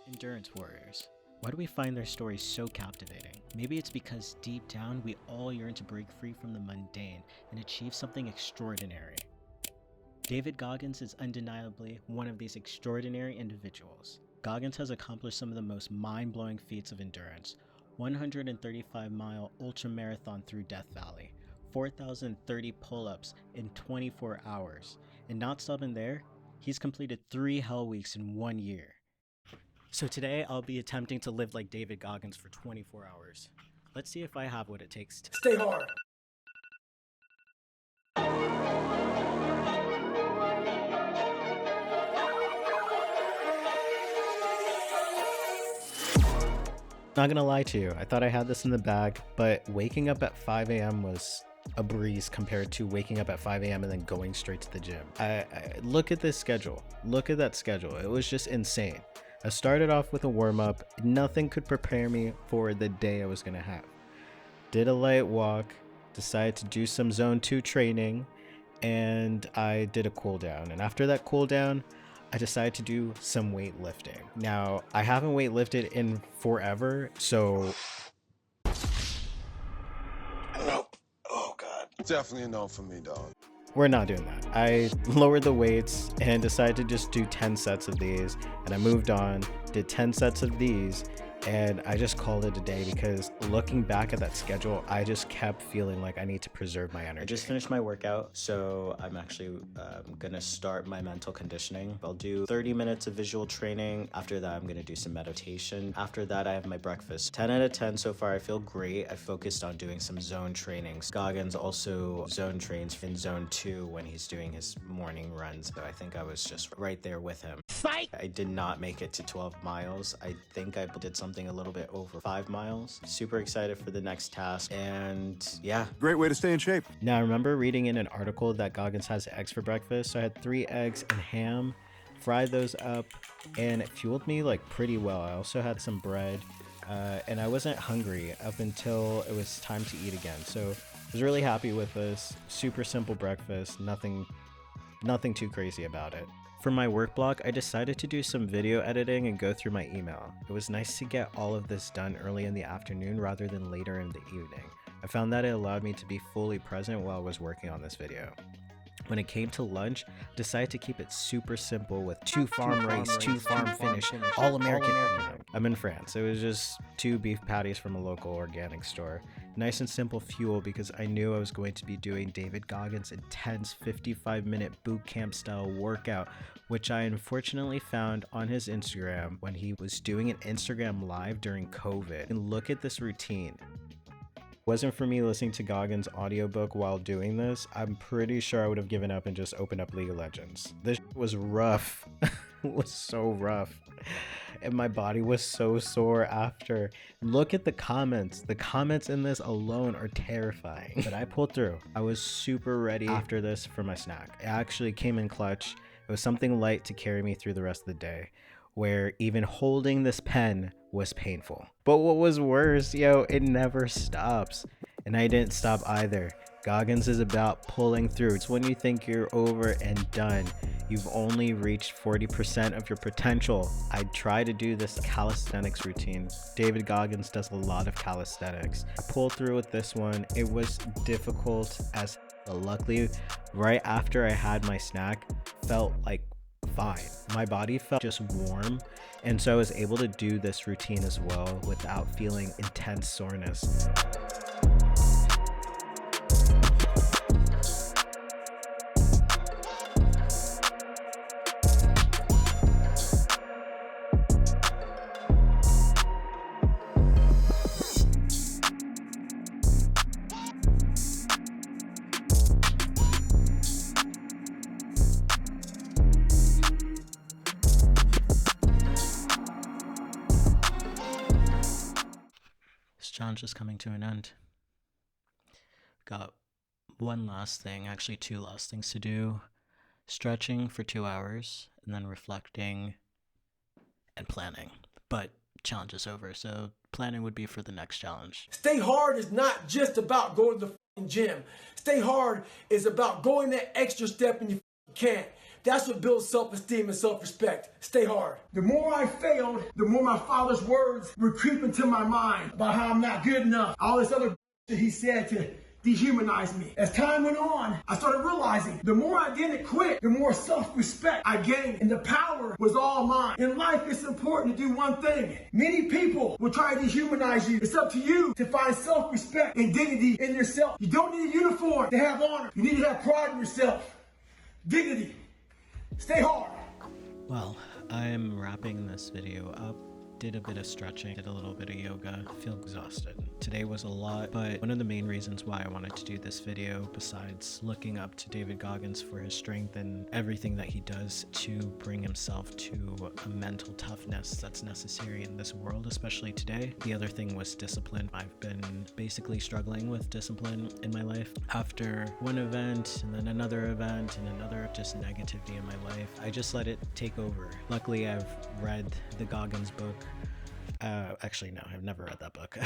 Endurance warriors. Why do we find their stories so captivating? Maybe it's because deep down we all yearn to break free from the mundane and achieve something extraordinary. David Goggins is undeniably one of these extraordinary individuals. Goggins has accomplished some of the most mind-blowing feats of endurance. 135-mile ultramarathon through Death Valley, 4,030 pull-ups in 24 hours, and not stopping there, he's completed 3 Hell Weeks in 1 year. So today I'll be attempting to live like David Goggins for 24 hours. Let's see if I have what it takes to stay hard. Not gonna lie to you, I thought I had this in the bag, but waking up at 5 a.m. was a breeze compared to waking up at 5 a.m. and then going straight to the gym. I look at this schedule. Look at that schedule. It was just insane. I started off with a warm-up. Nothing could prepare me for the day I was gonna have. Did a light walk, decided to do some zone 2 training, and I did a cool down. And after that cool down, I decided to do some weightlifting. Now, I haven't weightlifted in forever, so... Oh God. Definitely a no for me, dog. We're not doing that. I lowered the weights and decided to just do 10 sets of these, and I moved on, did 10 sets of these, and I just called it a day because looking back at that schedule, I just kept feeling like I need to preserve my energy. I just finished my workout, so I'm actually gonna start my mental conditioning. I'll do 30 minutes of visual training. After that, I'm gonna do some meditation. After that, I have my breakfast. 10 out of 10 so far. I feel great. I focused on doing some zone trainings. Goggins also zone trains in zone 2 when he's doing his morning runs. So I think I was just right there with him. Fight! I did not make it to 12 miles. I think I did something a little bit over 5 miles. Super excited for the next task, and yeah. Great way to stay in shape. Now I remember reading in an article that Goggins has eggs for breakfast, so I had 3 eggs and ham, fried those up, and it fueled me like pretty well. I also had some bread, and I wasn't hungry up until it was time to eat again. So I was really happy with this. Super simple breakfast, nothing too crazy about it. For my work block, I decided to do some video editing and go through my email. It was nice to get all of this done early in the afternoon rather than later in the evening. I found that it allowed me to be fully present while I was working on this video. When it came to lunch, I decided to keep it super simple with 2 farm raised, 2 farm finished, all American. I'm in France. It was just 2 beef patties from a local organic store. Nice and simple fuel because I knew I was going to be doing David Goggins' intense 55-minute bootcamp style workout, which I unfortunately found on his Instagram when he was doing an Instagram live during COVID. And look at this routine. Wasn't for me listening to Goggins' audiobook while doing this, I'm pretty sure I would have given up and just opened up League of Legends. This was rough. It was so rough. And my body was so sore after. Look at the comments. The comments in this alone are terrifying. But I pulled through. I was super ready after this for my snack. It actually came in clutch. It was something light to carry me through the rest of the day, where even holding this pen was painful. But what was worse, it never stops. And I didn't stop either. Goggins is about pulling through. It's when you think you're over and done, you've only reached 40% of your potential. I try to do this calisthenics routine. David Goggins does a lot of calisthenics. I pulled through with this one. It was difficult as luckily, right after I had my snack, felt like fine. My body felt just warm, and so I was able to do this routine as well without feeling intense soreness. Challenge is coming to an end. Got one last thing, actually 2 last things to do. Stretching for 2 hours, and then reflecting and planning. But challenge is over, so planning would be for the next challenge. Stay hard is not just about going to the gym. Stay hard is about going that extra step in your can't. That's what builds self-esteem and self-respect. Stay hard. The more I failed, the more my father's words would creep into my mind about how I'm not good enough. All this other that he said to dehumanize me. As time went on, I started realizing the more I didn't quit, the more self-respect I gained, and the power was all mine. In life, it's important to do one thing. Many people will try to dehumanize you. It's up to you to find self-respect and dignity in yourself. You don't need a uniform to have honor. You need to have pride in yourself. Dignity. Stay hard. Well, I'm wrapping this video up. Did a bit of stretching, did a little bit of yoga, feel exhausted. Today was a lot, but one of the main reasons why I wanted to do this video, besides looking up to David Goggins for his strength and everything that he does to bring himself to a mental toughness that's necessary in this world, especially today. The other thing was discipline. I've been basically struggling with discipline in my life. After one event and then another event and another, just negativity in my life, I just let it take over. Luckily, I've read the Goggins book. Actually, no, I've never read that book.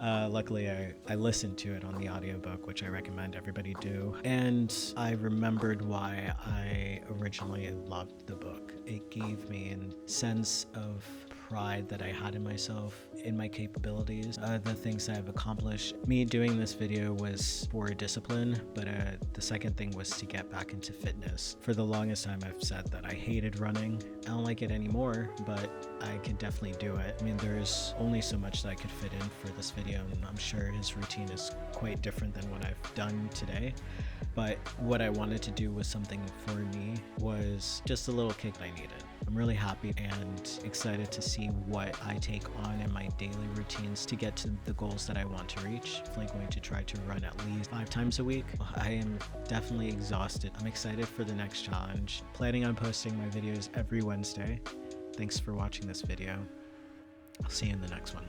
Luckily, I listened to it on the audiobook, which I recommend everybody do. And I remembered why I originally loved the book. It gave me a sense of pride that I had in myself, in my capabilities, the things that I've accomplished. Me doing this video was for discipline, but the second thing was to get back into fitness. For the longest time, I've said that I hated running. I don't like it anymore, but I can definitely do it. I mean, there's only so much that I could fit in for this video, and I'm sure his routine is quite different than what I've done today. But what I wanted to do was something for me, was just a little kick I needed. I'm really happy and excited to see what I take on in my daily routines to get to the goals that I want to reach. I'm definitely going to try to run at least 5 times a week. I am definitely exhausted. I'm excited for the next challenge. Planning on posting my videos every Wednesday. Thanks for watching this video. I'll see you in the next one.